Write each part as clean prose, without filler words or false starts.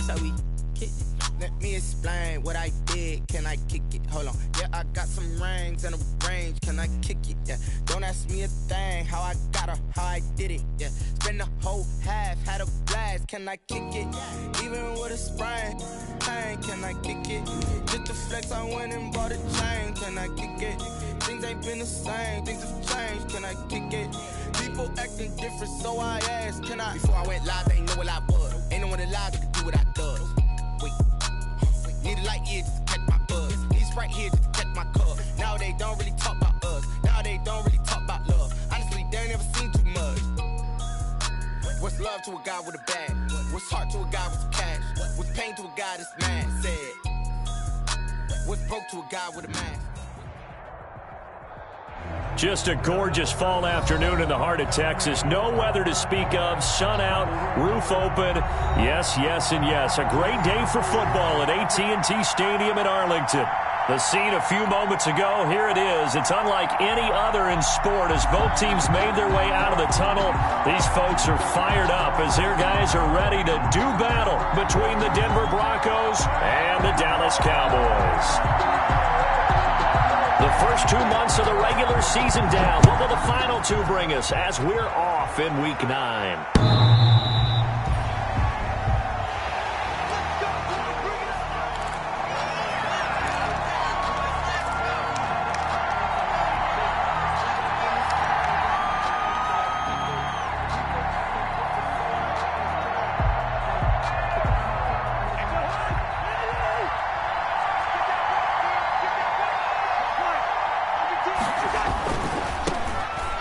shall we kick it? Let me explain what I did. Can I kick it? Hold on. Yeah, I got some rings and a range. Can I kick it? Yeah. Don't ask me a thing. How I got her, how I did it. Yeah. Spend the whole half, had a blast. Can I kick it? Even with a sprain. Pain, can I kick it? Just to flex, I went and bought a chain. Can I kick it? Things ain't been the same. Things have changed. Can I kick it? People acting different, so I asked, can I? Before I went live, they ain't know what I was. Ain't no one alive that could do what I does. Wait. Need a light here just to catch my buzz. Need right here just to catch my cup. Now they don't really talk about us. Now they don't really talk about love. Honestly, they ain't never seen too much. What's love to a guy with a bag? What's heart to a guy with some cash? What's pain to a guy that's mad? Said. What's broke to a guy with a mask? Just a gorgeous fall afternoon in the heart of Texas. No weather to speak of. Sun out, roof open. Yes, yes, and yes. A great day for football at AT&T Stadium in Arlington. The scene a few moments ago, here it is. It's unlike any other in sport as both teams made their way out of the tunnel. These folks are fired up as their guys are ready to do battle between the Denver Broncos and the Dallas Cowboys. The first 2 months of the regular season down. What will the final two bring us as we're off in Week 9?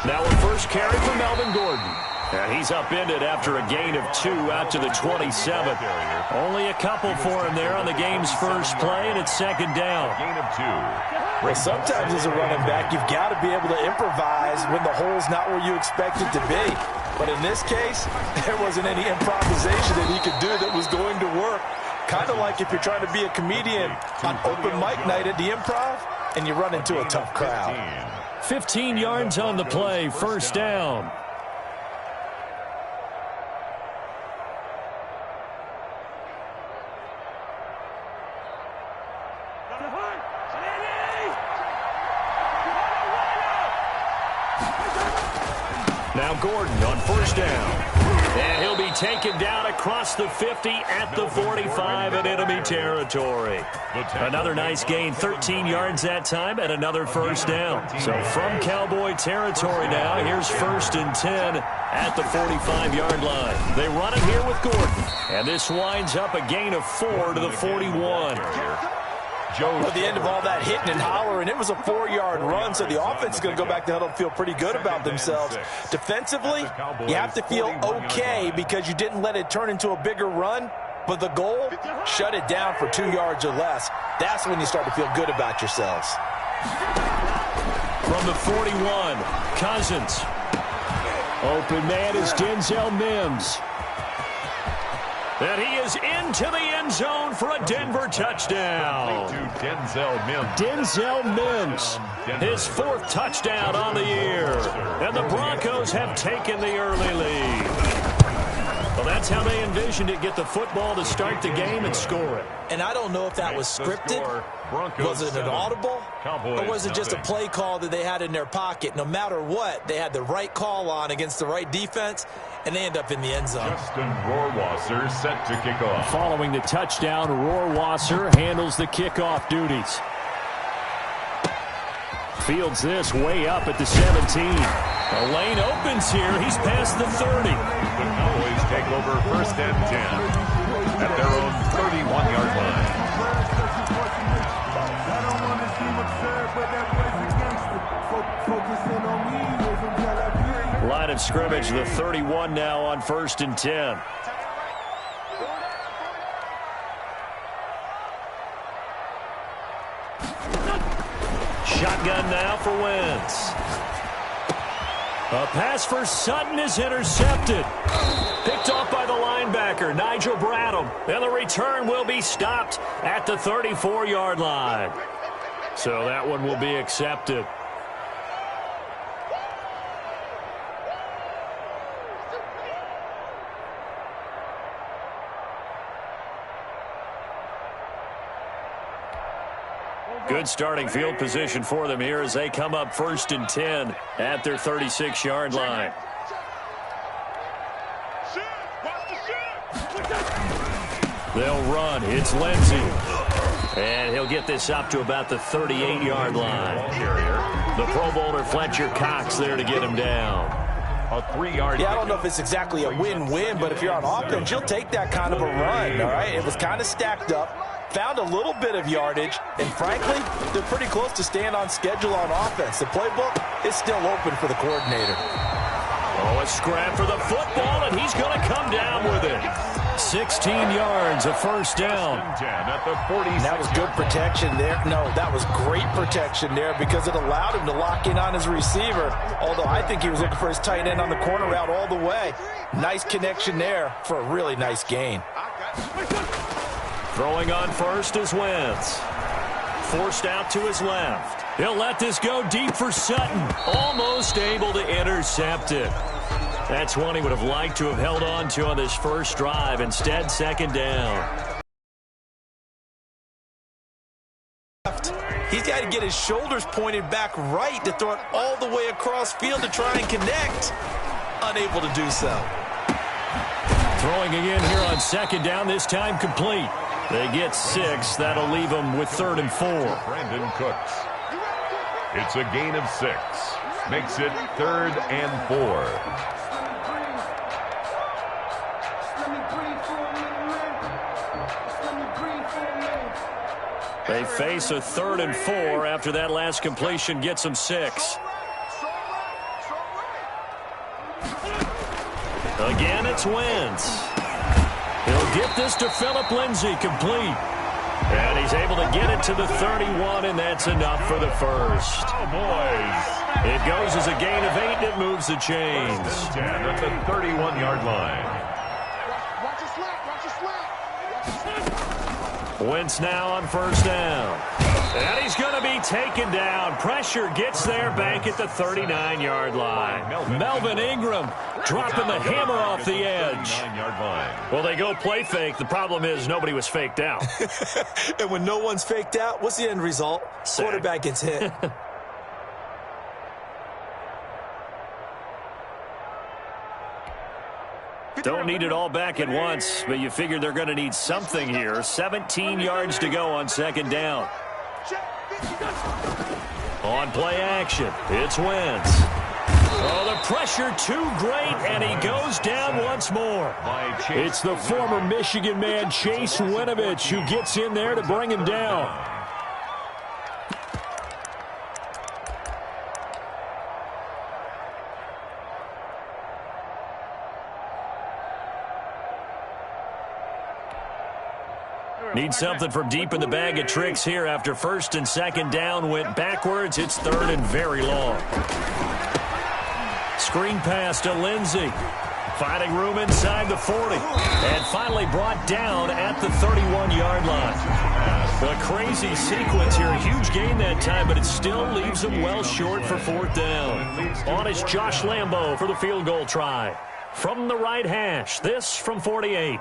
Now a first carry for Melvin Gordon. And he's upended after a gain of 2 out to the 27. Only a couple for him there on the game's first play, and it's second down. Gain of 2. Well, sometimes as a running back, you've got to be able to improvise when the hole's not where you expect it to be. But in this case, there wasn't any improvisation that he could do that was going to work. Kind of like if you're trying to be a comedian on open mic night at the Improv, and you run into a tough crowd. 15 yards on the play, first down. Now Gordon on first down. And he'll be taken down across the 50 at the 45 in enemy territory. Another nice gain, 13 yards that time, and another first down. So from Cowboy territory now, here's 1st and 10 at the 45-yard line. They run it here with Gordon. And this winds up a gain of 4 to the 41. At the end of all that hitting and hollering, it was a 4-yard run, so the offense is going to go back to huddle and feel pretty good about themselves. Defensively, you have to feel okay because you didn't let it turn into a bigger run, but the goal, shut it down for 2 yards or less. That's when you start to feel good about yourselves. From the 41, Cousins. Open man is Denzel Mims. And he is into the end zone for a Denver touchdown. Denzel Mims, his 4th touchdown on the year. And the Broncos have taken the early lead. Well, that's how they envisioned it, get the football to start the game and score it. And I don't know if that was scripted. Was it an audible? Or was it just a play call that they had in their pocket? No matter what, they had the right call on against the right defense, and they end up in the end zone. Justin Rohrwasser set to kick off. Following the touchdown, Rohrwasser handles the kickoff duties. Fields this way up at the 17. The lane opens here. He's past the 30. The Cowboys take over 1st and 10 at their own 31-yard line. Line of scrimmage, the 31 now on 1st and 10. Shotgun now for Wentz. A pass for Sutton is intercepted. Picked off by the linebacker, Nigel Bradham. And the return will be stopped at the 34-yard line. So that one will be accepted. Good starting field position for them here as they come up 1st and 10 at their 36-yard line. They'll run. It's Lindsey. And he'll get this up to about the 38-yard line. The Pro Bowler Fletcher Cox there to get him down. A 3-yard. Yeah, I don't know if it's exactly a win-win, but if you're on offense, you'll take that kind of a run, all right? It was kind of stacked up, found a little bit of yardage, and frankly, they're pretty close to staying on schedule on offense. The playbook is still open for the coordinator. Oh, a scrap for the football, and he's going to come down with it. 16 yards, a first down. At the 46. That was good protection there. No, that was great protection there because it allowed him to lock in on his receiver, although I think he was looking for his tight end on the corner route all the way. Nice connection there for a really nice gain. Throwing on first is Wentz. Forced out to his left. He'll let this go deep for Sutton. Almost able to intercept it. That's one he would have liked to have held on to on this first drive. Instead, second down. He's got to get his shoulders pointed back right to throw it all the way across field to try and connect. Unable to do so. Throwing again here on second down, this time complete. They get 6. That'll leave them with 3rd and 4. Brandon Cooks. It's a gain of 6. Makes it 3rd and 4. They face a 3rd and 4 after that last completion gets them 6. Again, it's Wentz. He'll get this to Phillip Lindsay, complete. And he's able to get it to the 31, and that's enough for the first. Cowboys. It goes as a gain of 8, and it moves the chains. 10 at the 31-yard line. Wentz now on first down. And he's going to be taken down. Pressure gets there back at the 39-yard line. Melvin Ingram dropping the hammer off the edge. Well, they go play fake. The problem is nobody was faked out. And when no one's faked out, what's the end result? Sack. Quarterback gets hit. Don't need it all back at once, but you figure they're going to need something here. 17 yards to go on second down. On play action, it's Wentz. Oh, the pressure too great, and he goes down once more. It's the former Michigan man, Chase Winovich, who gets in there to bring him down. Need something from deep in the bag of tricks here after first and second down went backwards. It's 3rd and very long. Screen pass to Lindsey. Finding room inside the 40. And finally brought down at the 31-yard line. A crazy sequence here. A huge gain that time, but it still leaves them well short for 4th down. On is Josh Lambo for the field goal try. From the right hash, this from 48.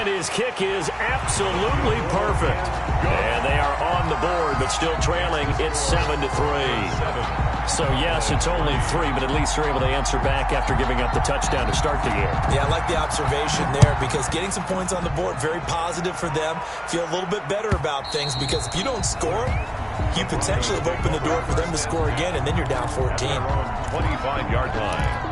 His kick is absolutely perfect. And they are on the board, but still trailing. It's 7-3. So, yes, it's only 3, but at least they're able to answer back after giving up the touchdown to start the game. Yeah, I like the observation there because getting some points on the board, very positive for them. Feel a little bit better about things because if you don't score, you potentially have opened the door for them to score again, and then you're down 14. 25-yard line.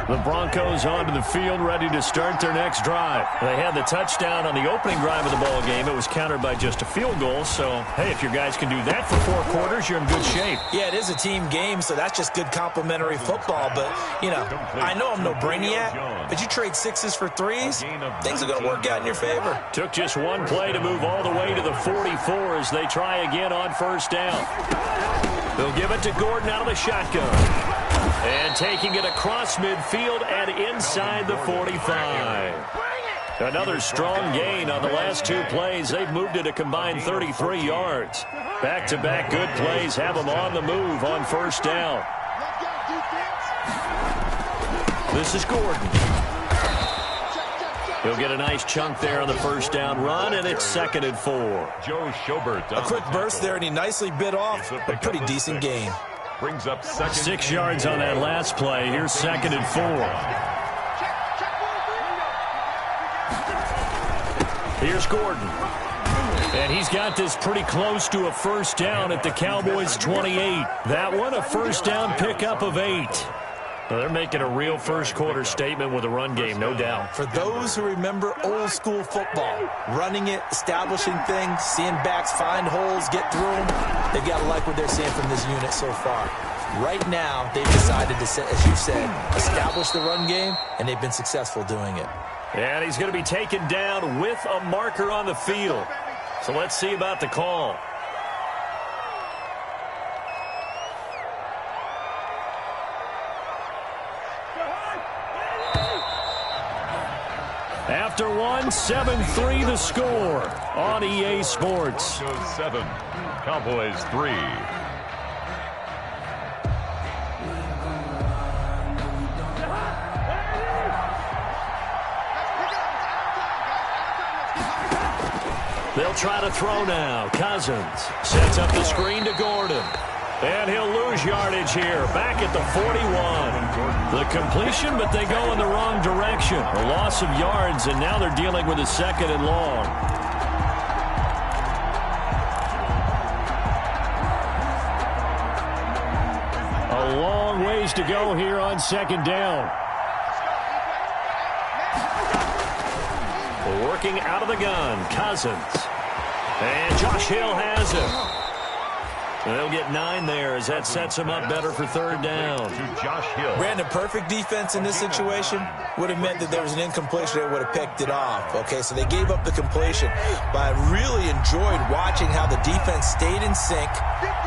The Broncos onto the field, ready to start their next drive. They had the touchdown on the opening drive of the ball game. It was countered by just a field goal. So, hey, if your guys can do that for 4 quarters, you're in good shape. Yeah, it is a team game, so that's just good complimentary football. But, you know, I know I'm no brainiac, but you trade 6s for 3s, things are going to work out in your favor. Took just one play to move all the way to the 44 as they try again on first down. They'll give it to Gordon out of the shotgun. And taking it across midfield and inside the 45. Another strong gain on the last 2 plays. They've moved it a combined 33 yards. Back-to-back good plays have them on the move on first down. This is Gordon. He'll get a nice chunk there on the first down run, and it's 2nd and 4. Joe Schobert. A quick burst there, and he nicely bit off a pretty decent gain. Brings up 6 yards on that last play. Here's 2nd and 4. Here's Gordon. And he's got this pretty close to a first down at the Cowboys' 28. That one a first down pickup of 8. Well, they're making a real first-quarter statement with a run game, no doubt. For those who remember old-school football, running it, establishing things, seeing backs find holes, get through them, they've got to like what they're seeing from this unit so far. Right now, they've decided to, as you said, establish the run game, and they've been successful doing it. And he's going to be taken down with a marker on the field. So let's see about the call. After one, 7-3 the score on EA Sports. 7, Cowboys 3. They'll try to throw now. Cousins sets up the screen to Gordon. And he'll lose yardage here, back at the 41. The completion, but they go in the wrong direction. A loss of yards, and now they're dealing with a 2nd and long. A long ways to go here on 2nd down. Working out of the gun, Cousins. And Josh Hill has it. They'll get 9 there as that sets him up better for 3rd down. Josh Hill. Brandon, perfect defense in this situation would have meant that there was an incompletion that would have picked it off. Okay, so they gave up the completion. But I really enjoyed watching how the defense stayed in sync,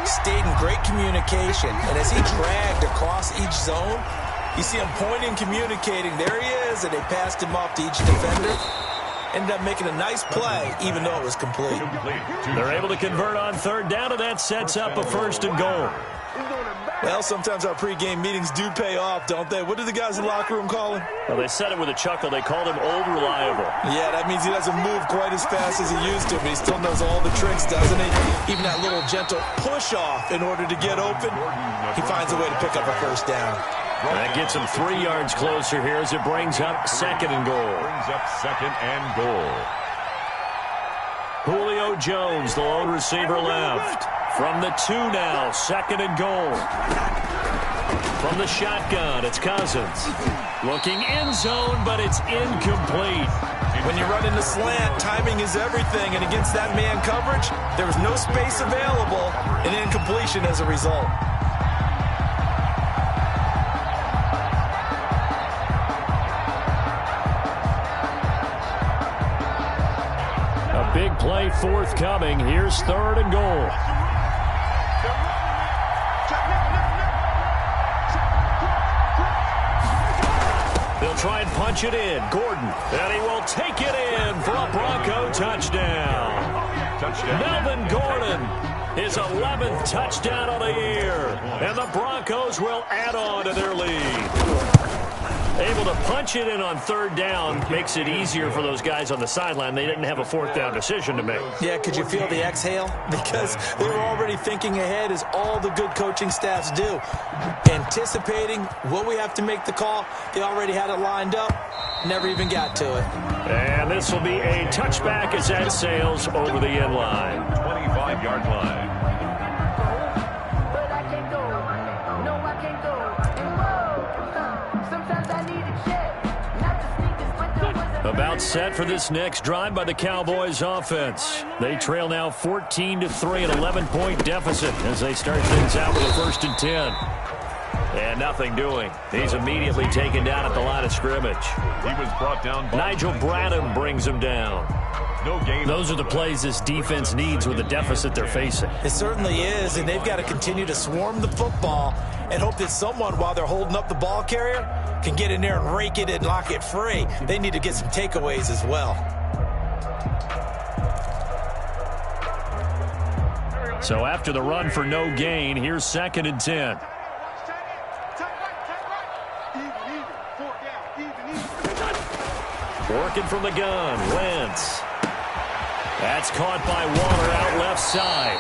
stayed in great communication. And as he dragged across each zone, you see him pointing, communicating. There he is, and they passed him off to each defender. Ended up making a nice play, even though it was complete. They're able to convert on 3rd down, and that sets up a 1st and goal. Well, sometimes our pregame meetings do pay off, don't they? What do the guys in the locker room call him? Well, they said it with a chuckle. They called him Old Reliable. Yeah, that means he doesn't move quite as fast as he used to, but he still knows all the tricks, doesn't he? Even that little gentle push-off in order to get open, he finds a way to pick up a 1st down. That gets him 3 yards closer here as it brings up 2nd and goal. Brings up 2nd and goal. Julio Jones, the lone receiver left. From the 2 now, 2nd and goal. From the shotgun, it's Cousins. Looking end zone, but it's incomplete. When you run in the slant, timing is everything, and against that man coverage, there was no space available, and incompletion as a result. Big play forthcoming. Here's 3rd and goal. They'll try and punch it in. Gordon. And he will take it in for a Bronco touchdown. Melvin Gordon, his 11th touchdown of the year. And the Broncos will add on to their lead. Able to punch it in on 3rd down makes it easier for those guys on the sideline. They didn't have a 4th down decision to make. Yeah, could you feel the exhale? Because they were already thinking ahead, as all the good coaching staffs do. Anticipating what we have to make the call. They already had it lined up. Never even got to it. And this will be a touchback as that sails over the end line. 25-yard line. About set for this next drive by the Cowboys offense. They trail now 14-3, an 11-point deficit as they start things out with a 1st and 10. And nothing doing. He's immediately taken down at the line of scrimmage. He was brought down by Nigel Bradham brings him down. No game. Those are the plays this defense needs with the deficit they're facing. It certainly is, and they've got to continue to swarm the football and hope that someone, while they're holding up the ball carrier, can get in there and rake it and lock it free. They need to get some takeaways as well. So after the run for no gain, here's 2nd and 10. Working from the gun, Wentz. That's caught by Waller out left side.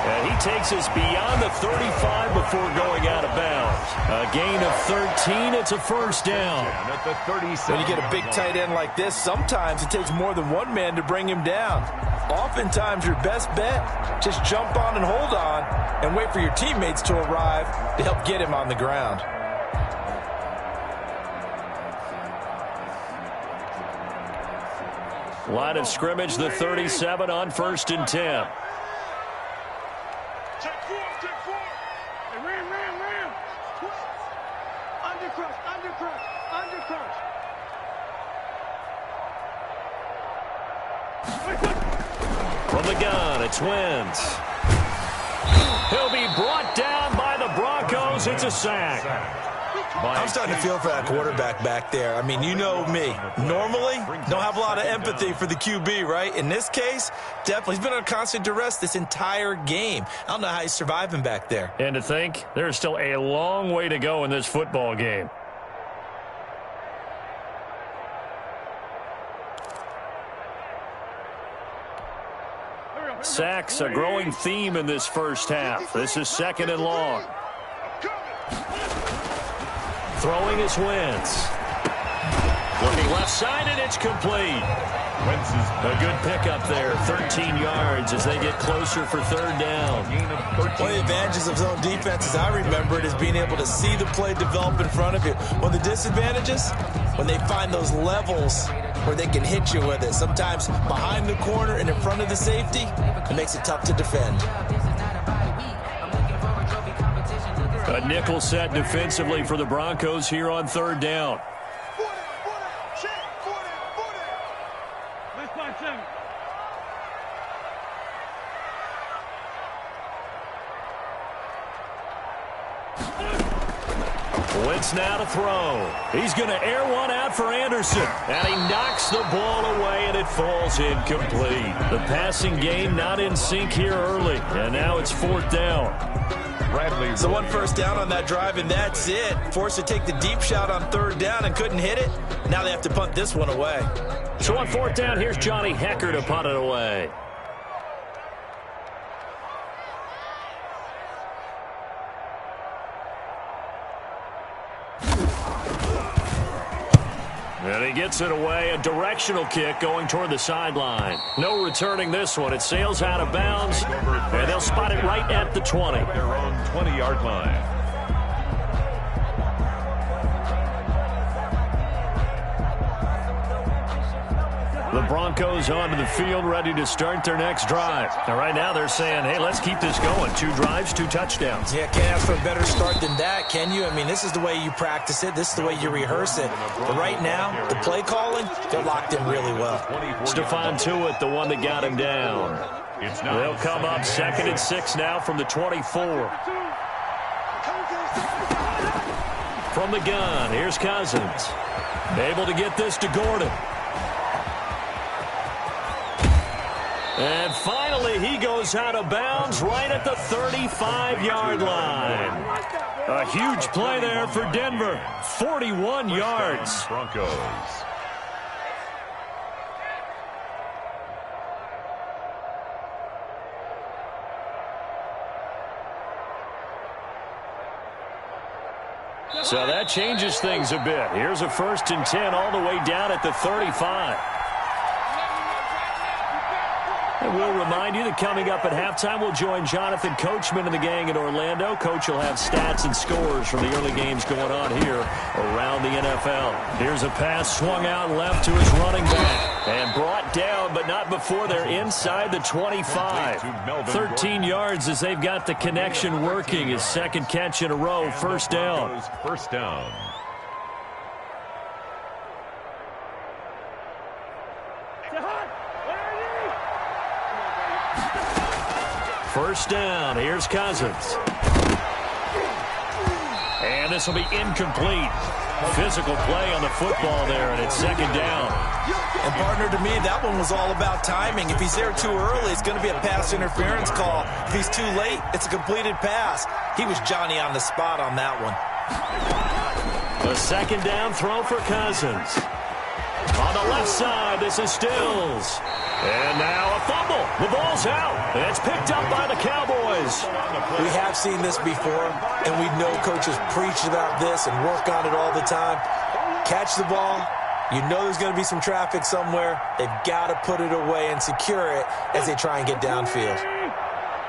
And he takes us beyond the 35 before going out of bounds. A gain of 13, it's a first down. When you get a big tight end like this, sometimes it takes more than one man to bring him down. Oftentimes, your best bet, just jump on and hold on and wait for your teammates to arrive to help get him on the ground. Line of scrimmage, the 37 on 1st and 10. Check four. Hey, ram. Undercrush. From the gun, it's Wentz. He'll be brought down by the Broncos. It's a sack. I'm starting to feel for that quarterback back there. I mean, you know me. Normally, don't have a lot of empathy for the QB, right? In this case, definitely. He's been on constant duress this entire game. I don't know how he's surviving back there. And to think, there's still a long way to go in this football game. Sacks, a growing theme in this first half. This is 2nd and long. Throwing is Wentz. Looking left side, and it's complete. Wentz is a good pickup there. 13 yards as they get closer for 3rd down. One of the advantages of zone defense, as I remember it, is being able to see the play develop in front of you. One of the disadvantages, when they find those levels where they can hit you with it. Sometimes behind the corner and in front of the safety, it makes it tough to defend. A nickel set defensively for the Broncos here on 3rd down. Wentz now to throw. He's going to air one out for Anderson. And he knocks the ball away, and it falls incomplete. The passing game not in sync here early. And now it's 4th down. So 1 first down on that drive, and that's it. Forced to take the deep shot on 3rd down and couldn't hit it. Now they have to punt this one away. So on 4th down, here's Johnny Hecker to punt it away. And he gets it away. A directional kick going toward the sideline. No returning this one. It sails out of bounds, and they'll spot it right at the 20. Their own 20-yard line. The Broncos onto the field, ready to start their next drive. And right now they're saying, hey, let's keep this going. 2 drives, 2 touchdowns. Yeah, can't ask for a better start than that, can you? I mean, this is the way you practice it. This is the way you rehearse it. But right now, the play calling, they're locked in really well. Stephon Tuitt, the one that got him down. They'll come up 2nd and 6 now from the 24. From the gun, here's Cousins. Able to get this to Gordon. And finally, he goes out of bounds right at the 35-yard line. A huge play there for Denver. 41 yards. Broncos. So that changes things a bit. Here's a 1st and 10 all the way down at the 35. And we'll remind you that coming up at halftime, we'll join Jonathan Coachman and the gang in Orlando. Coach will have stats and scores from the early games going on here around the NFL. Here's a pass swung out left to his running back. And brought down, but not before they're inside the 25. 13 yards as they've got the connection working. His 2nd catch in a row, 1st down. First down. First down. Here's Cousins. And this will be incomplete. Physical play on the football there, and it's second down. And, partner, to me, that one was all about timing. If he's there too early, it's going to be a pass interference call. If he's too late, it's a completed pass. He was Johnny on the spot on that one. The second down throw for Cousins. On the left side, this is Stills. And now a fumble. The ball's out. And it's picked up by the Cowboys. We have seen this before, and we know coaches preach about this and work on it all the time. Catch the ball. You know there's going to be some traffic somewhere. They've got to put it away and secure it as they try and get downfield.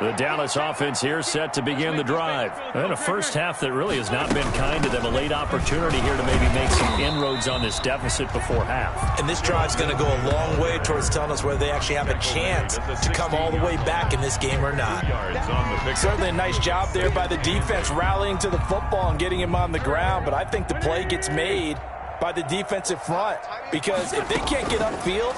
The Dallas offense here set to begin the drive. And a first half that really has not been kind to them. A late opportunity here to maybe make some inroads on this deficit before half. And this drive's going to go a long way towards telling us whether they actually have a chance to come all the way back in this game or not. Certainly a nice job there by the defense rallying to the football and getting him on the ground. But I think the play gets made by the defensive front, because if they can't get upfield,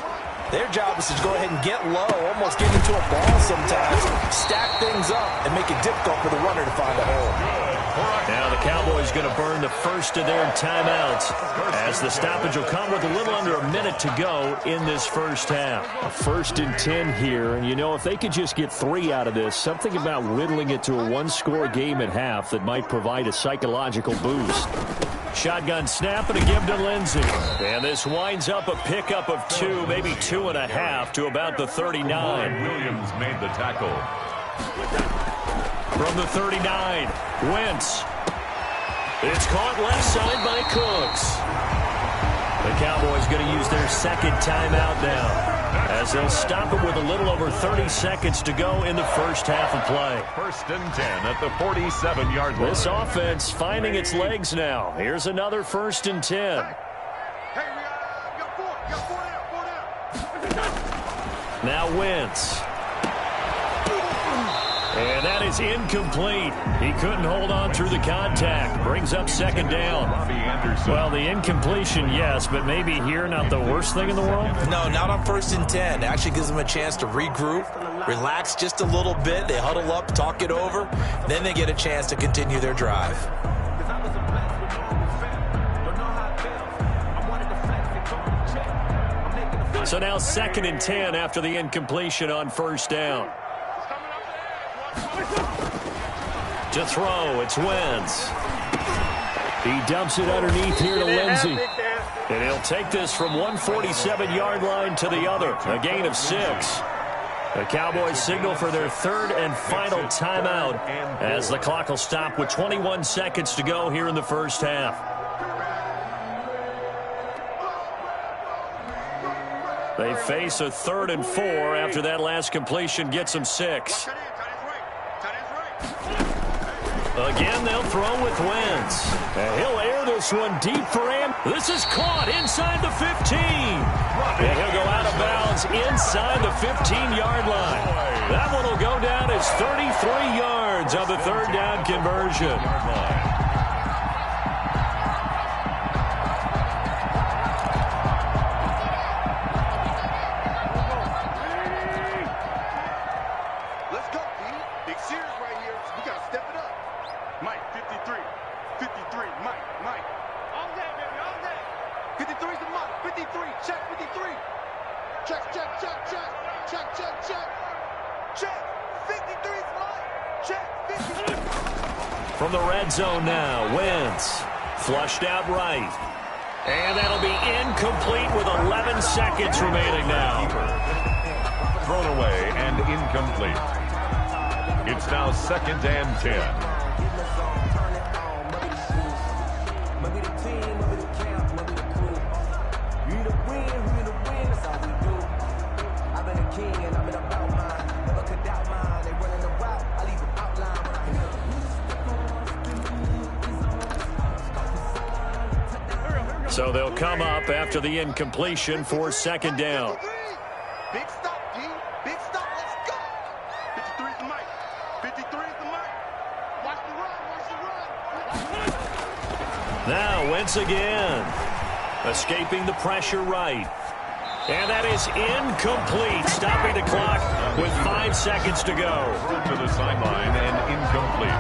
their job is to go ahead and get low, almost get into a ball sometimes, stack things up, and make it difficult for the runner to find a hole. Now the Cowboys going to burn the first of their timeouts as the stoppage will come with a little under a minute to go in this first half. A 1st and 10 here, and you know, if they could just get 3 out of this, something about whittling it to a 1-score game at half that might provide a psychological boost. Shotgun snap and a give to Lindsey. And this winds up a pickup of 2, maybe 2.5 to about the 39. Williams made the tackle. From the 39, Wentz. It's caught left side by Cooks. The Cowboys going to use their second timeout now, as they'll stop it with a little over 30 seconds to go in the first half of play. 1st and 10 at the 47-yard line. This offense finding its legs now. Here's another 1st and 10. Hey, we got 4 down. Now Wentz. And that is incomplete. He couldn't hold on through the contact. Brings up second down. Well, the incompletion, yes, but maybe here not the worst thing in the world? No, not on 1st and 10. It actually gives them a chance to regroup, relax just a little bit. They huddle up, talk it over. Then they get a chance to continue their drive. So now 2nd and 10 after the incompletion on 1st down. To throw, it's Wentz. He dumps it underneath here to Lindsey. And he'll take this from 147-yard line to the other. A gain of 6. The Cowboys signal for their 3rd and final timeout as the clock will stop with 21 seconds to go here in the first half. They face a 3rd and 4 after that last completion gets them 6. Again, they'll throw with Wentz. And he'll air this one deep for him. This is caught inside the 15. And he'll go out of bounds inside the 15-yard line. That one will go down as 33 yards on the 3rd down conversion. Let's go, D. Big series right here. We got to step it up. Mike, 53. 53. Mike. All day, baby. All day. 53 is the Mike. 53. Check 53. Check. Check. 53 is Mike. Check. 53. From the red zone now, Wentz. Flushed out right. And that'll be incomplete with 11 seconds remaining now. Thrown away and incomplete. It's now 2nd and 10. So they'll come up after the incompletion for 2nd down. Big stop, D. Big stop. Let's go. 53 is the Mike. 53 is the Mike. Watch the run. Now Wentz again. Escaping the pressure right. And that is incomplete, stopping the clock with 5 seconds to go. To the sideline and incomplete.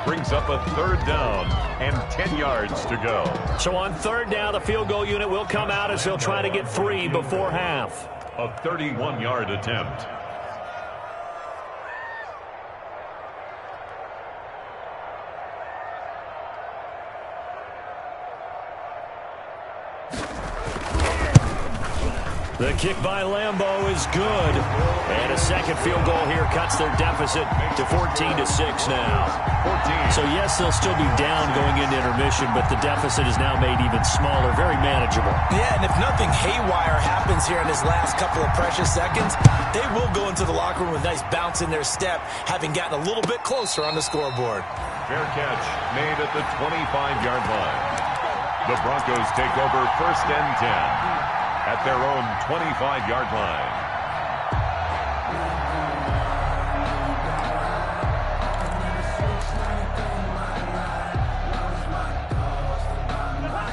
Brings up a 3rd down and 10 yards to go. So on 3rd down, the field goal unit will come out as they'll try to get 3 before half. A 31-yard attempt. The kick by Lambeau is good. And a second field goal here cuts their deficit to 14-6 now. So, yes, they'll still be down going into intermission, but the deficit is now made even smaller, very manageable. Yeah, and if nothing haywire happens here in this last couple of precious seconds, they will go into the locker room with a nice bounce in their step, having gotten a little bit closer on the scoreboard. Fair catch made at the 25-yard line. The Broncos take over 1st and 10. At their own 25-yard line.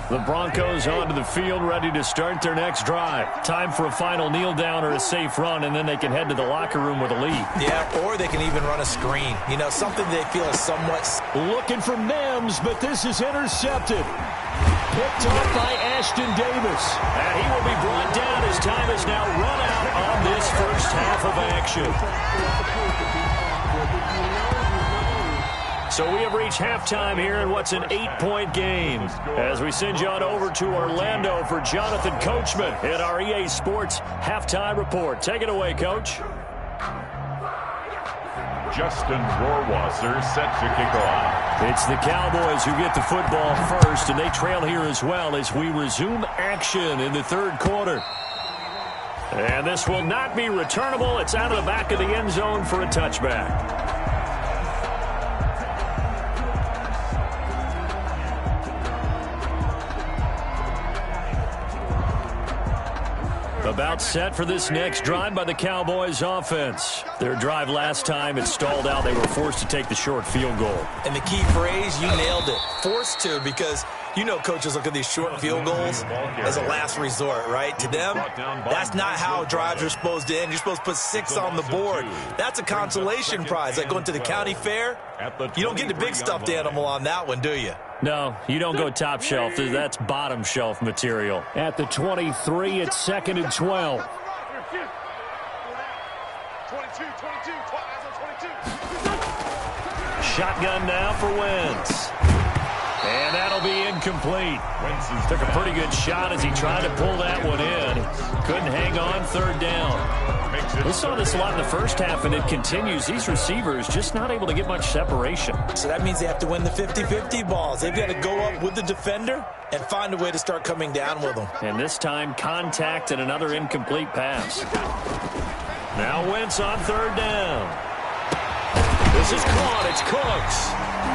The Broncos onto the field, ready to start their next drive. Time for a final kneel down or a safe run, and then they can head to the locker room with a lead. Yeah, or they can even run a screen. You know, something they feel is somewhat... Looking for Mims, but this is intercepted. Picked up by Ashton Davis. And he will be brought down as time is now run out on this first half of action. So we have reached halftime here in what's an 8-point game. As we send you on over to Orlando for Jonathan Coachman in our EA Sports Halftime Report. Take it away, Coach. Justin Rohrwasser set to kick off. It's the Cowboys who get the football first, and they trail here as well as we resume action in the 3rd quarter. And this will not be returnable. It's out of the back of the end zone for a touchback. About set for this next drive by the Cowboys offense. Their drive last time, it stalled out. They were forced to take the short field goal. And the key phrase, you nailed it. Forced to, because you know coaches look at these short field goals as a last resort, right? To them, that's not how drives are supposed to end. You're supposed to put 6 on the board. That's a consolation prize. Like going to the county fair, you don't get the big stuffed animal on that one, do you? No, you don't go top shelf. That's bottom shelf material. At the 23, it's 2nd and 12. 22. Shotgun now for Wentz. And that'll be incomplete. Wentz took a pretty good shot as he tried to pull that one in. Couldn't hang on 3rd down. We saw this a lot in the first half, and it continues. These receivers just not able to get much separation. So that means they have to win the 50-50 balls. They've got to go up with the defender and find a way to start coming down with them. And this time, contact and another incomplete pass. Now Wentz on 3rd down. This is caught. It's Cooks.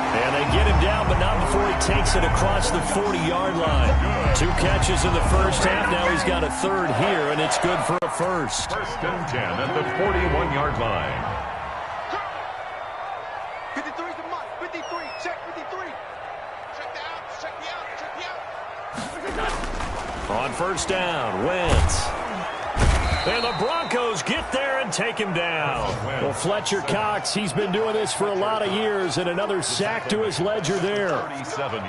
And they get him down, but not before he takes it across the 40-yard line. 2 catches in the first half. Now he's got a 3rd here, and it's good for a first. 1st and 10 at the 41-yard line. 53's the mark. 53. Check 53. Check the out. Check the out. On 1st down, Wentz. And the Broncos get there and take him down. Well, Fletcher Cox, he's been doing this for a lot of years, and another sack to his ledger there.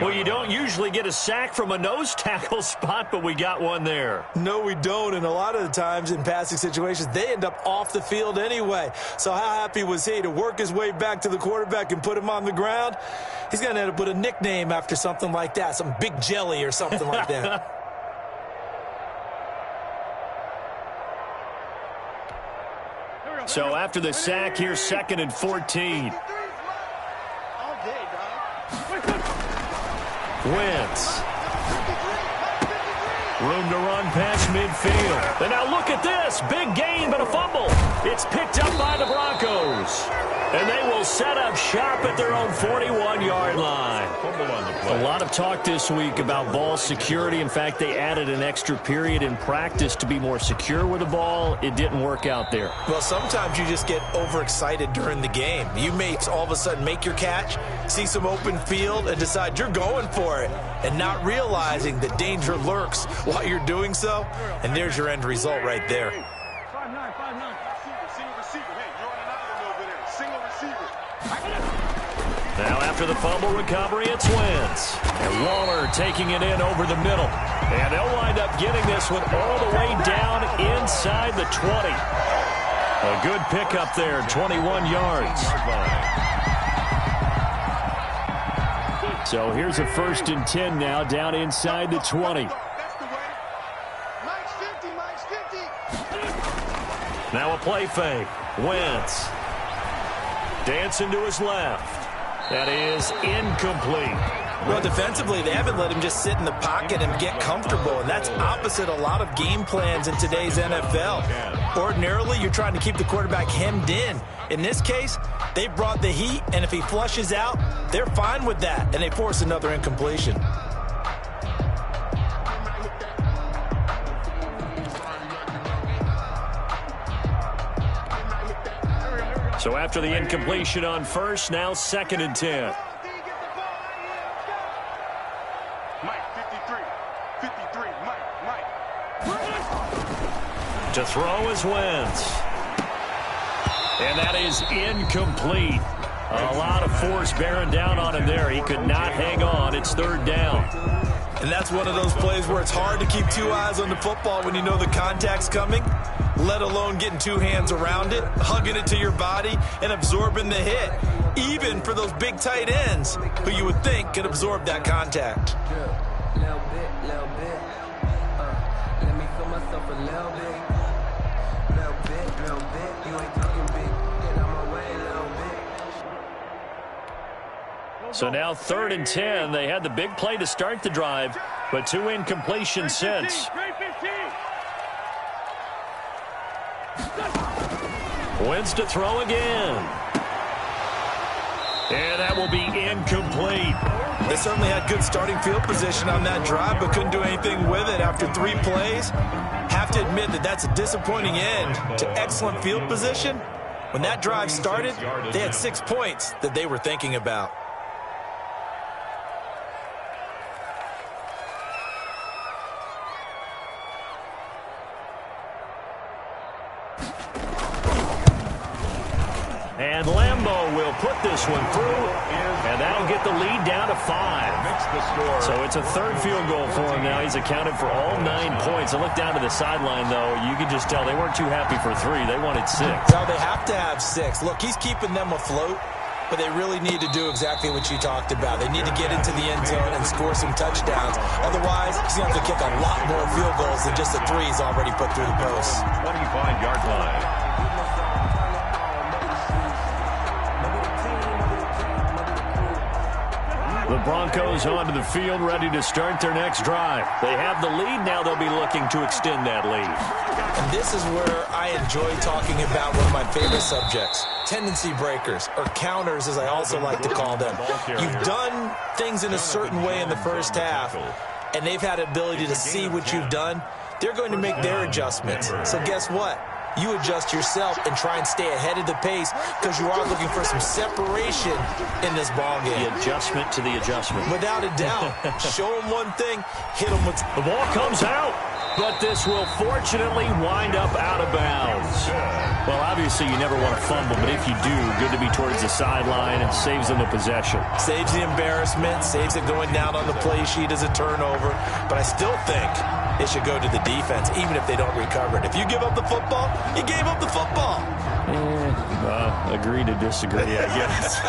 Well, you don't usually get a sack from a nose tackle spot, but we got one there. No, we don't, and a lot of the times in passing situations, they end up off the field anyway. So how happy was he to work his way back to the quarterback and put him on the ground? He's going to end up with a nickname after something like that, some Big Jelly or something like that. So after the sack, here's 2nd and 14. Wentz. Room to run past midfield. And now look at this. Big gain, but a fumble. It's picked up by the Broncos. And they will set up shop at their own 41-yard line. Fumble on the play. play. A lot of talk this week about ball security. In fact, they added an extra period in practice to be more secure with the ball. It didn't work out there. Well, sometimes you just get overexcited during the game. You may all of a sudden make your catch, see some open field, and decide you're going for it, and not realizing that danger lurks while you're doing so. And there's your end result right there. 5-9, 5-9. Single receiver. Hey, you're on an island over there. Single receiver. Now after the fumble recovery, it's Wentz. And Waller taking it in over the middle. And they'll wind up getting this one all the way down inside the 20. A good pickup there, 21 yards. So here's a 1st and 10 now, down inside the 20. That's the way. Mike's 50, Mike's 50. Now a play fake. Wentz dancing to his left. That is incomplete. Well, defensively, they haven't let him just sit in the pocket and get comfortable, and that's opposite a lot of game plans in today's NFL. Ordinarily, you're trying to keep the quarterback hemmed in. In this case, they brought the heat, and if he flushes out, they're fine with that, and they force another incompletion. So after the incompletion on first, now 2nd and 10. Mike, 53. 53, Mike. To throw is Wentz. And that is incomplete. A lot of force bearing down on him there. He could not hang on. It's 3rd down. And that's one of those plays where it's hard to keep 2 eyes on the football when you know the contact's coming, let alone getting 2 hands around it, hugging it to your body, and absorbing the hit, even for those big tight ends who you would think could absorb that contact. Little bit. Let me feel myself a little bit. You ain't talking big. Get out my way a little bit. So now 3rd and 10. They had the big play to start the drive, but 2 incompletions since. Wentz to throw again. And that will be incomplete. They certainly had good starting field position on that drive, but couldn't do anything with it after 3 plays. Have to admit that that's a disappointing end to excellent field position. When that drive started, they had 6 points that they were thinking about. And Lambeau will put this one through, and that'll get the lead down to 5. So it's a 3rd field goal for him now. He's accounted for all 9 points. I look down to the sideline, though. You can just tell they weren't too happy for 3. They wanted 6. Now they have to have 6. Look, he's keeping them afloat, but they really need to do exactly what you talked about. They need to get into the end zone and score some touchdowns. Otherwise, he's going to have to kick a lot more field goals than just the 3 he's already put through the post. 25-yard line. The Broncos onto the field, ready to start their next drive. They have the lead. Now they'll be looking to extend that lead. And this is where I enjoy talking about one of my favorite subjects, tendency breakers, or counters as I also like to call them. You've done things in a certain way in the first half, and they've had ability to see what you've done. They're going to make their adjustments. So guess what? You adjust yourself and try and stay ahead of the pace because you are looking for some separation in this ball game. The adjustment to the adjustment. Without a doubt. Show them one thing, hit them with... The ball comes out, but this will fortunately wind up out of bounds. Well, obviously you never want to fumble, but if you do, good to be towards the sideline and saves them a possession. Saves the embarrassment, saves it going down on the play sheet as a turnover, but I still think it should go to the defense, even if they don't recover it. If you give up the football, you gave up the football. Agree to disagree, I guess.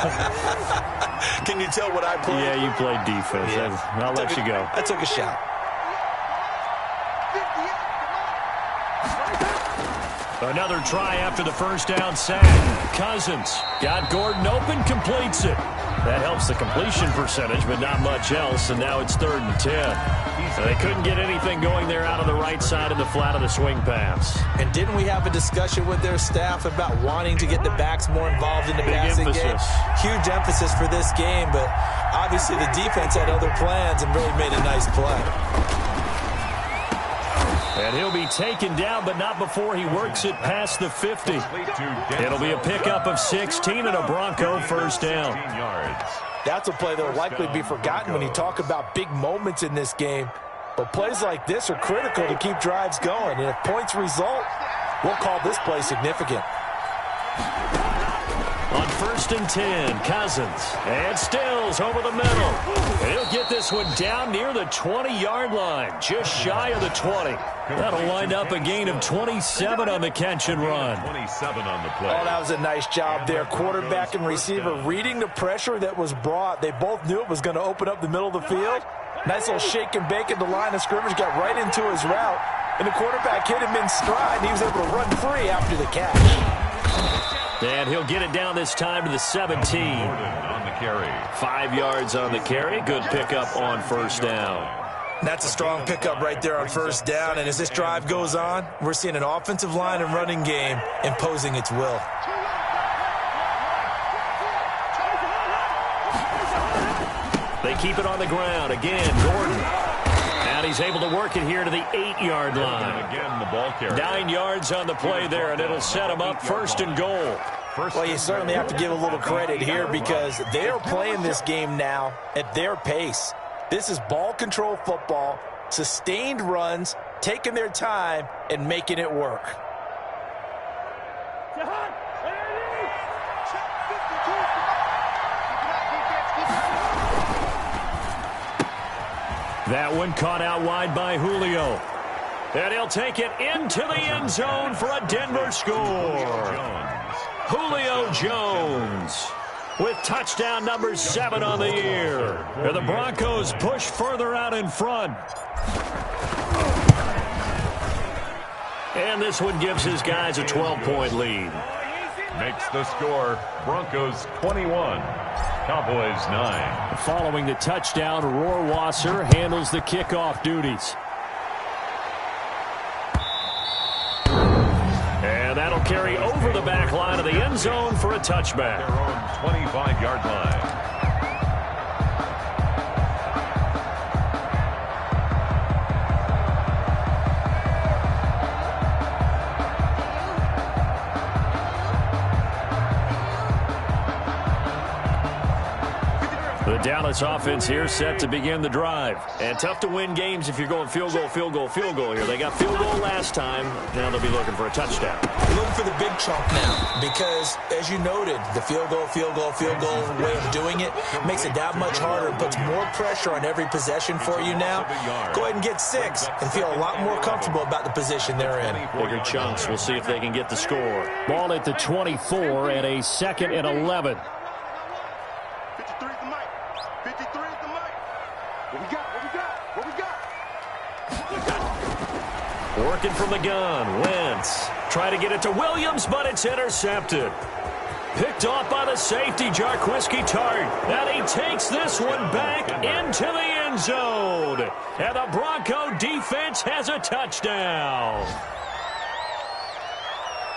Can you tell what I played? Yeah, you played defense. Yeah. I'll let you go. I took a shot. Another try after the first down sack. Cousins got Gordon open, completes it. That helps the completion percentage, but not much else, and now it's 3rd and 10. They couldn't get anything going there out of the right side of the flat of the swing pass. And didn't we have a discussion with their staff about wanting to get the backs more involved in the passing game? Huge emphasis for this game, but obviously the defense had other plans and really made a nice play. And he'll be taken down, but not before he works it past the 50. It'll be a pickup of 16 and a Bronco first down. That's a play that will likely be forgotten when you talk about big moments in this game. But plays like this are critical to keep drives going. And if points result, we'll call this play significant. On 1st and 10, Cousins. And Stills over the middle. And he'll get this one down near the 20-yard line, just shy of the 20. That'll wind up a gain of 27 on the catch and run. 27 on the play. Oh, that was a nice job there. Quarterback and receiver reading the pressure that was brought. They both knew it was going to open up the middle of the field. Nice little shake and bake at the line of scrimmage, got right into his route. And the quarterback hit him in stride, and he was able to run free after the catch. And he'll get it down this time to the 17. On the carry. 5 yards on the carry. Good pickup on first down. That's a strong pickup right there on first down. And as this drive goes on, we're seeing an offensive line and running game imposing its will. They keep it on the ground. Again, Gordon. And he's able to work it here to the 8-yard line. Again, the ball carrier. 9 yards on the play there, and it'll set him up 1st and goal. Well, you certainly have to give a little credit here because they are playing this game now at their pace. This is ball control football, sustained runs, taking their time, and making it work. That one caught out wide by Julio. And he'll take it into the end zone for a Denver score. Julio Jones with touchdown number 7 on the year. And the Broncos push further out in front. And this one gives his guys a 12-point lead. Makes the score Broncos 21. Cowboys 9. Following the touchdown, Rohrwasser handles the kickoff duties. And that'll carry over the back line of the end zone for a touchback. Their own 25-yard line. The Dallas offense here set to begin the drive. And tough to win games if you're going field goal, field goal, field goal here. They got field goal last time. Now they'll be looking for a touchdown. Looking for the big chunk now because, as you noted, the field goal way of doing it makes it that much harder and puts more pressure on every possession for you now. Go ahead and get 6 and feel a lot more comfortable about the position they're in. Bigger chunks. We'll see if they can get the score. Ball at the 24 and a 2nd and 11. 53 is the mic. 53 is the mic. What we got? What we got? Working from the gun. Wentz. Try to get it to Williams, but it's intercepted. Picked off by the safety, Jarquiski Tart. And he takes this one back into the end zone. And the Bronco defense has a touchdown.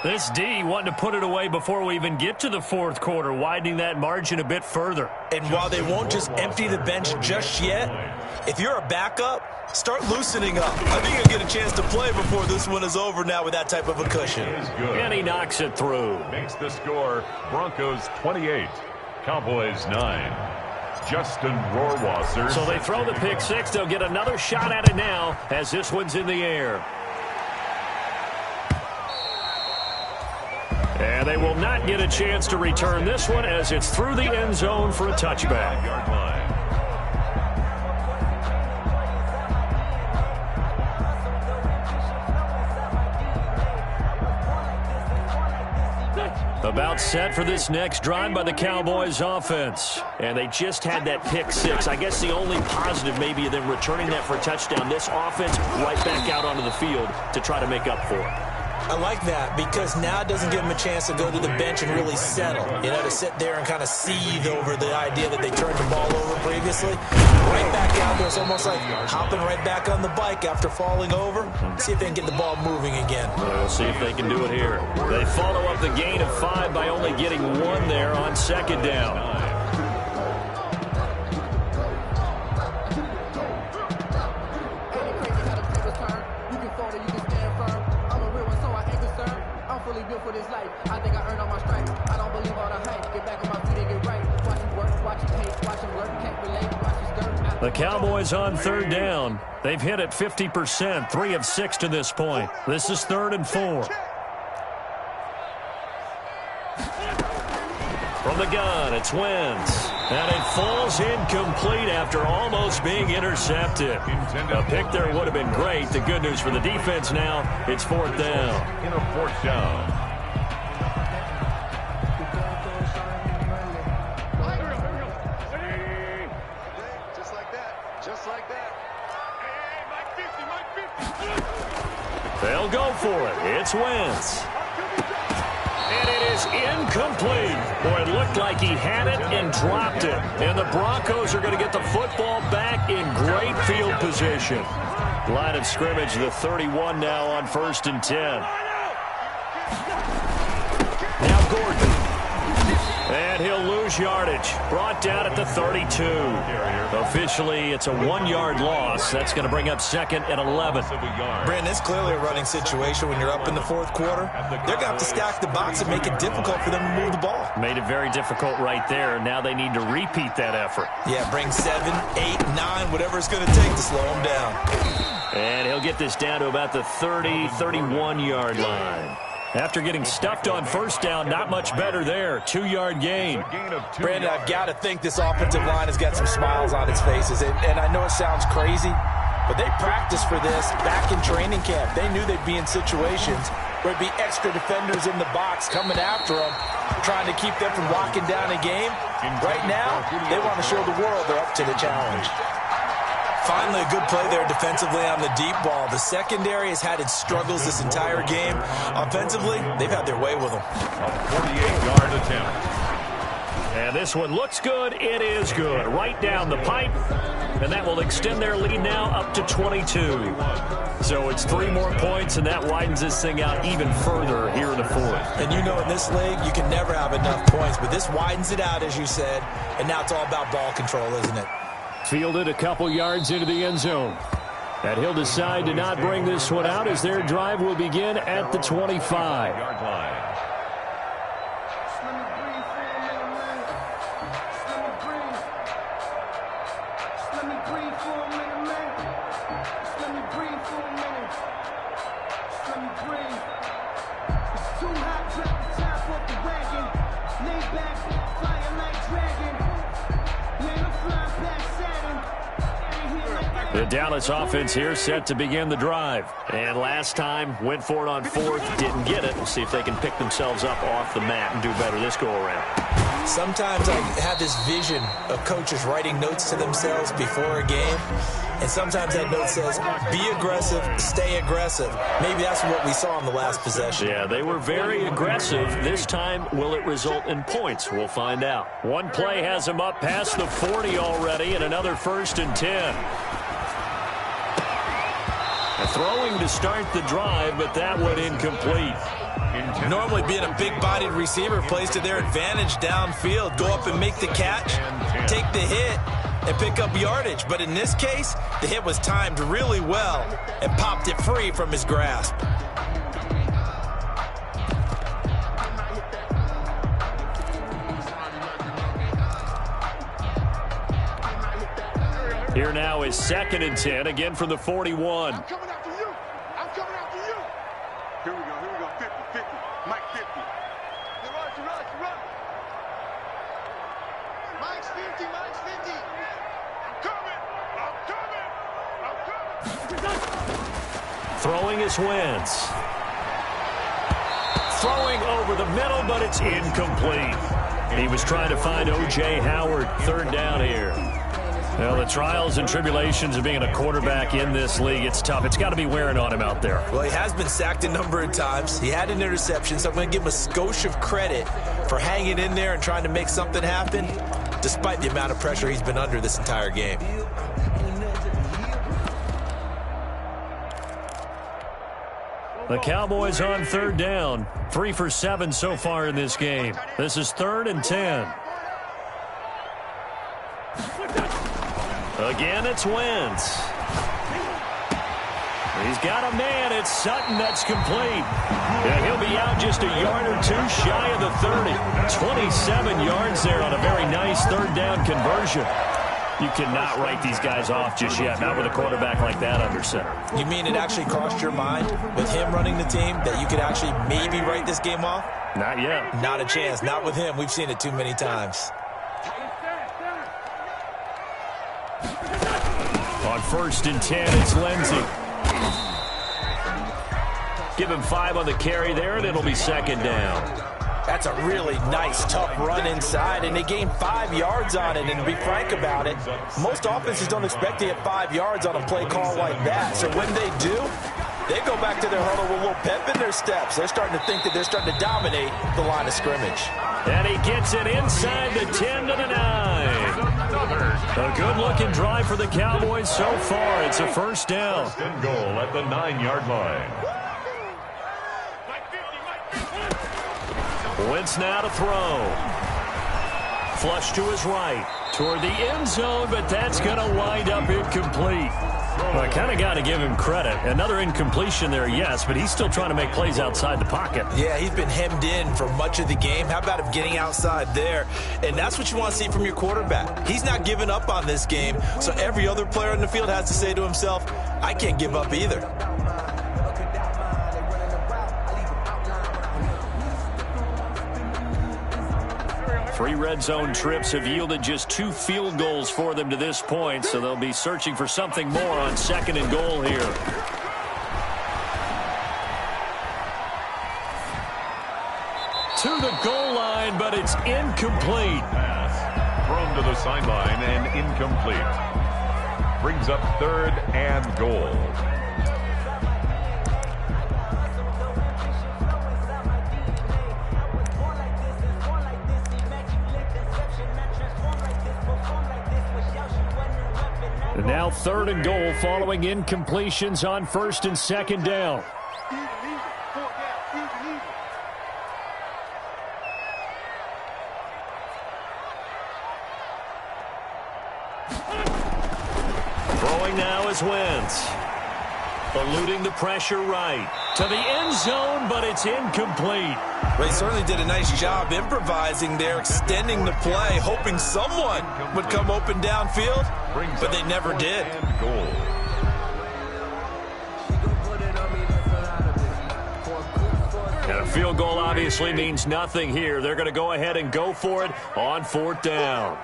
This D wanting to put it away before we even get to the 4th quarter, widening that margin a bit further. And while they won't just empty the bench just yet, if you're a backup, start loosening up. I think you'll get a chance to play before this one is over now with that type of a cushion. And he knocks it through. Makes the score Broncos 28, Cowboys 9. Justin Rohrwasser. So they throw the pick 6. They'll get another shot at it now as this one's in the air. And they will not get a chance to return this one as it's through the end zone for a touchback. Yard line. About set for this next drive by the Cowboys offense. And they just had that pick 6. I guess the only positive maybe of them returning that for a touchdown. This offense right back out onto the field to try to make up for it. I like that because now it doesn't give them a chance to go to the bench and really settle. You know, to sit there and kind of seethe over the idea that they turned the ball over previously. Right back out there. It's almost like hopping right back on the bike after falling over. See if they can get the ball moving again. We'll see if they can do it here. They follow up the gain of 5 by only getting 1 there on second down. For this life, I think I earned all my stripes. I don't believe all the hype. Get back on my feet and get right. Watch him work, watch him hate, watch him work, can't relate, watch his skirt. The Cowboys on third down. They've hit it 50%, 3 of 6 to this point. This is 3rd and 4. From the gun, it's Wentz. And it falls incomplete after almost being intercepted. A pick there would have been great. The good news for the defense now, it's 4th down. In a 4th down. Just like that. Just like that. Hey, Mike 50, Mike 50. They'll go for it. It's Wentz. And it is incomplete. Boy, it looked like he had it and dropped it. And the Broncos are going to get the football back in great field position. Line of scrimmage, the 31 now on 1st and 10. Now Gordon. And he'll lose yardage. Brought down at the 32. Officially, it's a 1-yard loss. That's going to bring up 2nd and 11. Brandon, it's clearly a running situation when you're up in the 4th quarter. They're going to have to stack the box and make it difficult for them to move the ball. Made it very difficult right there. Now they need to repeat that effort. Yeah, bring 7, 8, 9, whatever it's going to take to slow them down. And he'll get this down to about the 30, 31-yard line. After getting stuffed on 1st down, not much better there. 2-yard gain. Brandon, I've got to think this offensive line has got some smiles on its faces. And I know it sounds crazy, but they practiced for this back in training camp. They knew they'd be in situations where it'd be extra defenders in the box coming after them, trying to keep them from locking down a game. Right now, they want to show the world they're up to the challenge. Finally, a good play there defensively on the deep ball. The secondary has had its struggles this entire game. Offensively, they've had their way with them. A 48-yard attempt. And this one looks good. It is good. Right down the pipe. And that will extend their lead now up to 22. So it's 3 more points, and that widens this thing out even further here in the 4th. And you know in this league, you can never have enough points. But this widens it out, as you said. And now it's all about ball control, isn't it? Fielded a couple yards into the end zone. And he'll decide to not bring this one out as their drive will begin at the 25-yard line. The Dallas offense here set to begin the drive. And last time, went for it on 4th, didn't get it. We'll see if they can pick themselves up off the mat and do better this go-around. Sometimes I have this vision of coaches writing notes to themselves before a game. And sometimes that note says, be aggressive, stay aggressive. Maybe that's what we saw in the last possession. Yeah, they were very aggressive. This time, will it result in points? We'll find out. One play has them up past the 40 already, and another 1st and 10. Throwing to start the drive, but that went incomplete. Normally being a big-bodied receiver plays to their advantage downfield. Go up and make the catch, take the hit, and pick up yardage. But in this case, the hit was timed really well and popped it free from his grasp. Here now is 2nd and 10, again from the 41. I'm coming after you. I'm coming after you. Here we go. 50, 50. Mike 50. Run. Mike's 50, Mike's 50. I'm coming. Throwing is Wentz. Throwing over the middle, but it's incomplete. He was trying to find O.J. Howard, 3rd down here. Well, the trials and tribulations of being a quarterback in this league, it's tough. It's got to be wearing on him out there. Well, he has been sacked a number of times. He had an interception, so I'm going to give him a skosh of credit for hanging in there and trying to make something happen, despite the amount of pressure he's been under this entire game. The Cowboys on third down. 3 for 7 so far in this game. This is 3rd and 10. Again, it's Wentz. He's got a man. It's Sutton. That's complete. Yeah, he'll be out just a yard or two shy of the 30. 27 yards there on a very nice third down conversion. You cannot write these guys off just yet, not with a quarterback like that under center. You mean it actually crossed your mind with him running the team that you could actually maybe write this game off? Not yet. Not a chance. Not with him. We've seen it too many times. On 1st and 10, it's Lindsey. Give him 5 on the carry there, and it'll be 2nd down. That's a really nice, tough run inside, and they gained 5 yards on it. And to be frank about it, most offenses don't expect to get 5 yards on a play call like that. So when they do, they go back to their huddle with a little pep in their steps. They're starting to think that they're starting to dominate the line of scrimmage. And he gets it inside the 10 to the 9. A good-looking drive for the Cowboys so far. It's a 1st down. 1st and goal at the 9-yard line. Wentz now to throw. Flush to his right. Toward the end zone, but that's going to wind up incomplete. Well, I kind of got to give him credit. Another incompletion there, yes, but he's still trying to make plays outside the pocket. Yeah, he's been hemmed in for much of the game. How about him getting outside there? And that's what you want to see from your quarterback. He's not giving up on this game, so every other player on the field has to say to himself, I can't give up either. 3 red zone trips have yielded just 2 field goals for them to this point, so they'll be searching for something more on 2nd and goal here. To the goal line, but it's incomplete. Pass thrown to the sideline and incomplete. Brings up 3rd and goal. And now 3rd and goal following incompletions on 1st and 2nd down. Throwing now is Wentz. Eluding the pressure right. To the end zone, but it's incomplete. They certainly did a nice job improvising there, extending the play, hoping someone would come open downfield, but they never did. And a field goal obviously means nothing here. They're going to go ahead and go for it on 4th down.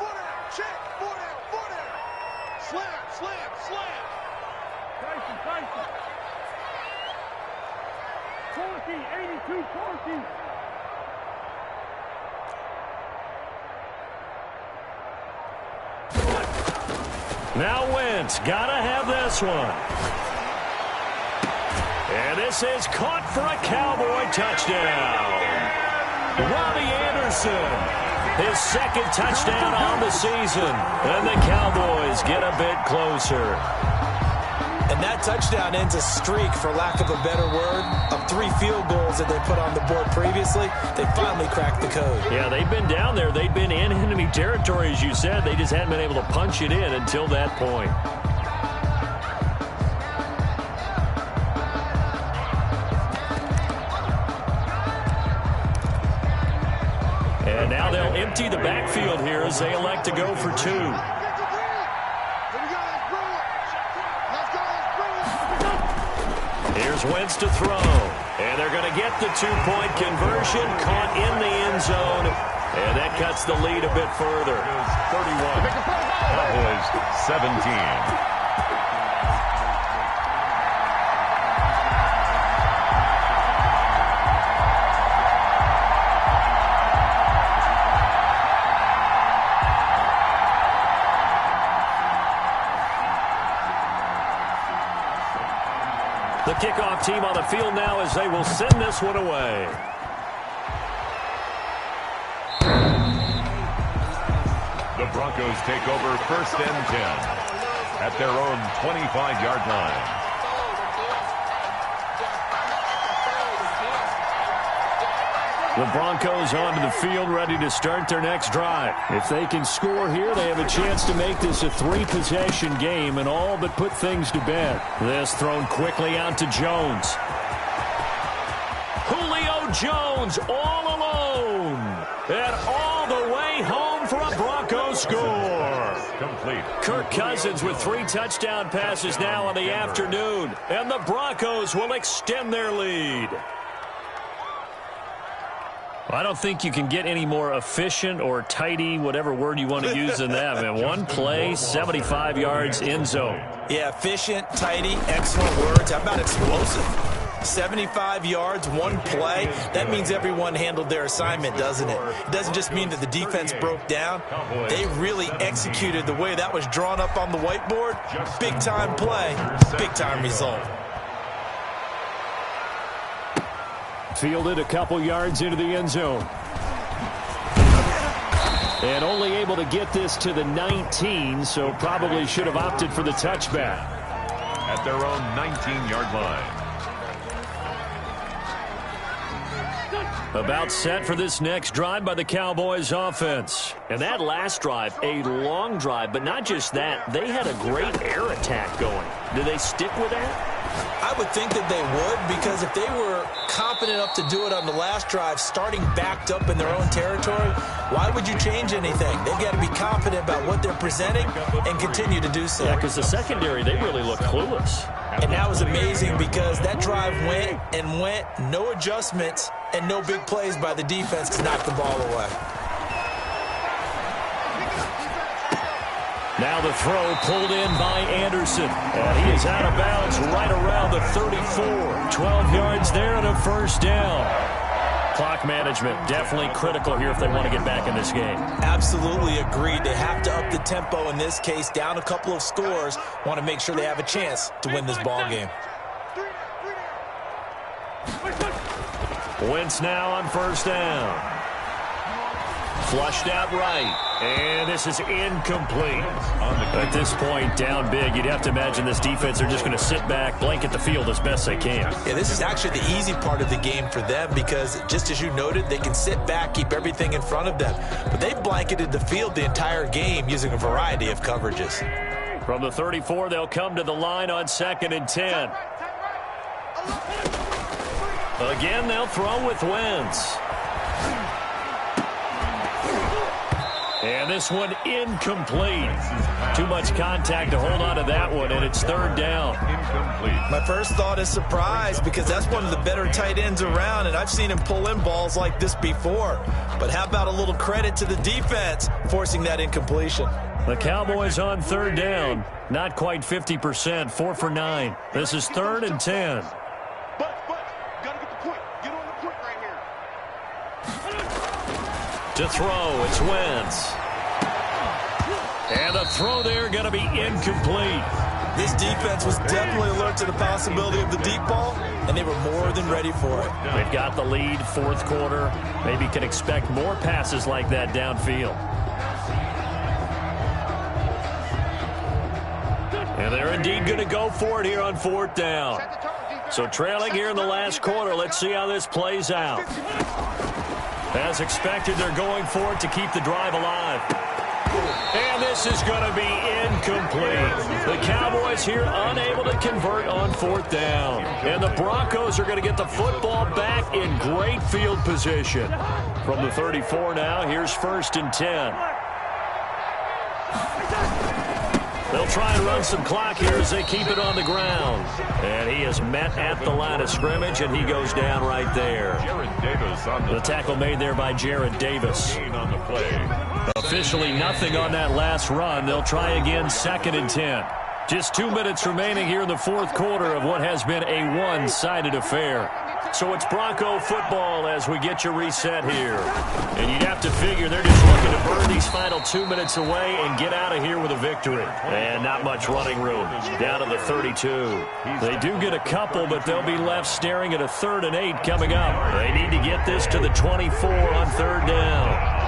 Now Wentz, gotta have this one. And this is caught for a Cowboy touchdown. Robbie Anderson, his 2nd touchdown on the season. And the Cowboys get a bit closer. And that touchdown ends a streak, for lack of a better word, of 3 field goals that they put on the board previously. They finally cracked the code. Yeah, they've been down there. They've been in enemy territory, as you said. They just hadn't been able to punch it in until that point. And now they'll empty the backfield here as they elect to go for 2. Here's Wentz to throw. And they're going to get the 2-point conversion, caught in the end zone. And that cuts the lead a bit further. 31. Cowboys 17. The kickoff team on the field now as they will send this one away. The Broncos take over 1st and 10 at their own 25-yard line. The Broncos onto the field, ready to start their next drive. If they can score here, they have a chance to make this a 3-possession game and all but put things to bed. This thrown quickly out to Jones. Julio Jones all alone. And all the way home for a Broncos score. Complete. Kirk Cousins with 3 touchdown passes now on the afternoon. And the Broncos will extend their lead. I don't think you can get any more efficient or tidy, whatever word you want to use in that, man. One play, 75 yards, end zone. Yeah, efficient, tidy, excellent words. How about explosive? 75 yards, one play. That means everyone handled their assignment, doesn't it? It doesn't just mean that the defense broke down. They really executed the way that was drawn up on the whiteboard. Big-time play, big-time result. Fielded a couple yards into the end zone. And only able to get this to the 19, so probably should have opted for the touchback. At their own 19-yard line. About set for this next drive by the Cowboys offense. And that last drive, a long drive, but not just that. They had a great air attack going. Do they stick with that? I would think that they would, because if they were confident enough to do it on the last drive, starting backed up in their own territory, why would you change anything? They've got to be confident about what they're presenting and continue to do so. Yeah, because the secondary, they really look clueless. And that was amazing because that drive went and went, no adjustments and no big plays by the defense to knock the ball away. Now the throw pulled in by Anderson. And he is out of bounds right around the 34. 12 yards there and a first down. Clock management definitely critical here if they want to get back in this game. Absolutely agreed. They have to up the tempo in this case, down a couple of scores. Want to make sure they have a chance to win this ball game. Wentz now on first down. Flushed out right. And this is incomplete. At this point, down big, you'd have to imagine this defense, they're just going to sit back, blanket the field as best they can. Yeah, this is actually the easy part of the game for them because, just as you noted, they can sit back, keep everything in front of them. But they blanketed the field the entire game using a variety of coverages. From the 34, they'll come to the line on 2nd and 10. Again, they'll throw with Wentz. And this one incomplete. Too much contact to hold on to that one, and it's 3rd down. Incomplete. My first thought is surprise because that's one of the better tight ends around, and I've seen him pull in balls like this before. But how about a little credit to the defense forcing that incompletion? The Cowboys on 3rd down. Not quite 50%, 4 for 9. This is 3rd and 10. But, gotta get the point. Get on the point right here. To throw, it's Wentz. And the throw there going to be incomplete. This defense was definitely alert to the possibility of the deep ball, and they were more than ready for it. They've got the lead, 4th quarter. Maybe can expect more passes like that downfield. And they're indeed going to go for it here on 4th down. So trailing here in the last quarter, let's see how this plays out. As expected, they're going for it to keep the drive alive. And this is going to be incomplete. The Cowboys here unable to convert on 4th down. And the Broncos are going to get the football back in great field position. From the 34 now, here's 1st and 10. They'll try and run some clock here as they keep it on the ground. And he is met at the line of scrimmage, and he goes down right there. The tackle made there by Jared Davis. On the play. Officially nothing on that last run. They'll try again 2nd and 10. Just 2 minutes remaining here in the 4th quarter of what has been a one-sided affair. So it's Bronco football as we get you reset here. And you'd have to figure they're just looking to burn these final 2 minutes away and get out of here with a victory. And not much running room. Down to the 32. They do get a couple, but they'll be left staring at a 3rd and 8 coming up. They need to get this to the 24 on 3rd down.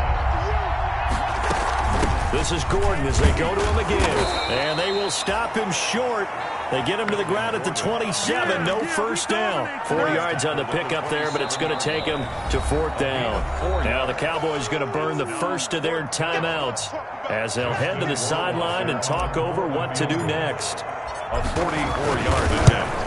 This is Gordon as they go to him again. And they will stop him short. They get him to the ground at the 27. No first down. 4 yards on the pickup there, but it's going to take him to 4th down. Now the Cowboys going to burn the first of their timeouts as they'll head to the sideline and talk over what to do next. A 44-yard attempt.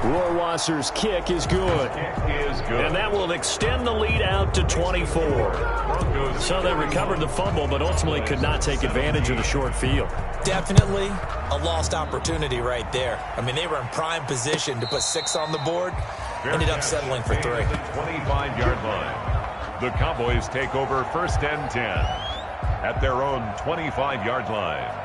Rohrwasser's kick is good. And that will extend the lead out to 24. So they recovered the fumble, but ultimately could not take advantage of the short field. Definitely a lost opportunity right there. I mean, they were in prime position to put 6 on the board. Ended up settling for 3. 25-yard line. The Cowboys take over 1st and 10 at their own 25-yard line.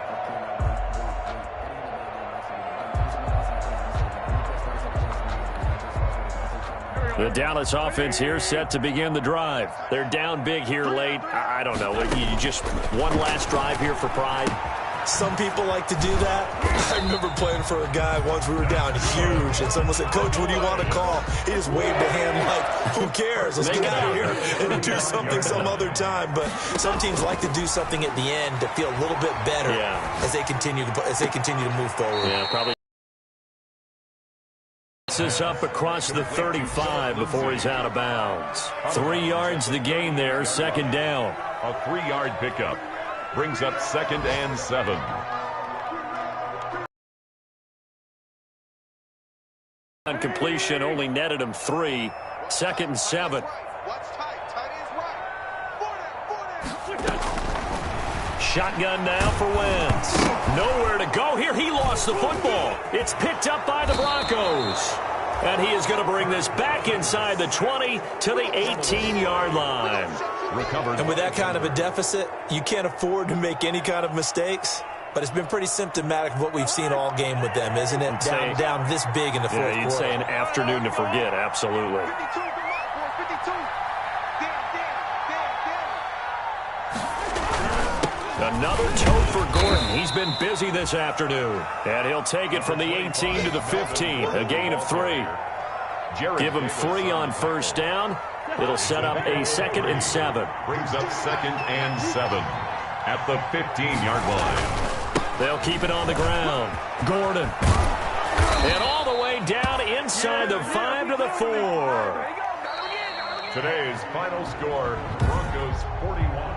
The Dallas offense here set to begin the drive. They're down big here late. I don't know. You just one last drive here for pride. Some people like to do that. I remember playing for a guy once. We were down huge, and someone said, "Coach, what do you want to call?" He just waved a hand like, "Who cares? Let's get out of here and do something some other time." But some teams like to do something at the end to feel a little bit better as they continue to move forward. Yeah, probably. This up across the 35 before he's out of bounds. 3 yards the gain there, 2nd down. A 3-yard pickup brings up 2nd and 7. On completion, only netted him 3. 2nd and 7. Shotgun now for Wentz. Nowhere to go here. He lost the football. It's picked up by the Broncos. And he is going to bring this back inside the 20 to the 18-yard line. Recovered. And with that kind of a deficit, you can't afford to make any kind of mistakes. But it's been pretty symptomatic of what we've seen all game with them, isn't it? Down this big in the fourth quarter. You'd say an afternoon to forget, absolutely. Another tote for Gordon. He's been busy this afternoon. And he'll take it from the 18 to the 15. A gain of 3. Give him 3 on first down. It'll set up a 2nd and 7. Brings up 2nd and 7 at the 15-yard line. They'll keep it on the ground. Gordon. And all the way down inside the 5 to the 4. Today's final score, Broncos 41.